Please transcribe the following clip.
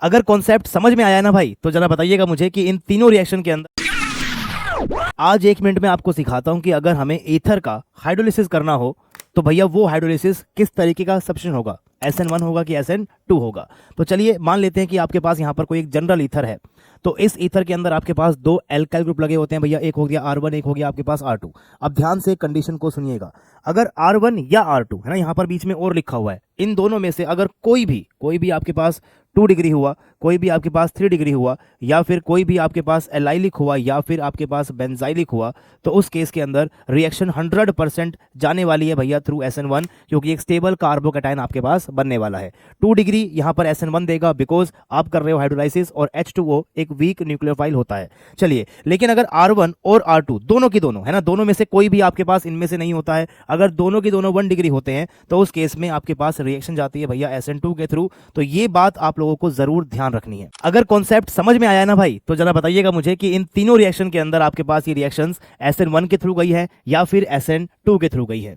अगर कॉन्सेप्ट समझ में आया ना भाई, तो जरा बताइएगा मुझे कि इन तीनों रिएक्शन के अंदर आज 1 मिनट में आपको सिखाता हूं कि अगर हमें ईथर का हाइड्रोलिसिस करना हो तो भैया वो हाइड्रोलिसिस किस तरीके का सब्स्टिट्यूशन होगा, SN1 होगा कि SN2 होगा। तो चलिए मान लेते हैं कि आपके पास यहाँ पर कोई एक जनरल ईथर है। तो इस ईथर के अंदर आपके पास दो एल्काइल ग्रुप लगे होते हैं भैया, एक हो गया R1, एक हो गया आपके पास R2। अब ध्यान से कंडीशन को सुनिएगा, अगर R1 या R2 है ना, यहाँ पर बीच में और लिखा हुआ है, इन दोनों में से अगर कोई भी आपके पास 2 डिग्री हुआ, कोई भी आपके पास 3 डिग्री हुआ, या फिर कोई भी आपके पास एलाइलिक हुआ, या फिर आपके पास बेंजाइलिक हुआ, तो उस केस के अंदर रिएक्शन 100% जाने वाली है भैया थ्रू SN1, क्योंकि एक स्टेबल कार्बोकैटायन आपके पास बनने वाला है। 2 डिग्री यहाँ पर SN1 देगा बिकॉज आप कर रहे हो हाइड्रोलाइसिस, और H2O एक वीक न्यूक्लियोफाइल होता है। चलिए, लेकिन अगर R1 और R2 दोनों की दोनों है ना, दोनों में से कोई भी आपके पास इनमें से नहीं होता है, अगर दोनों की दोनों 1 डिग्री होते हैं, तो उस केस में आपके पास रिएक्शन जाती है भैया SN2 के थ्रू। तो ये बात आप लोगों को जरूर ध्यान रखनी है। अगर कॉन्सेप्ट समझ में आया ना भाई, तो जरा बताइएगा मुझे कि इन तीनों रिएक्शन के अंदर आपके पास ये रिएक्शंस SN1 के थ्रू गई है या फिर SN2 के थ्रू गई है।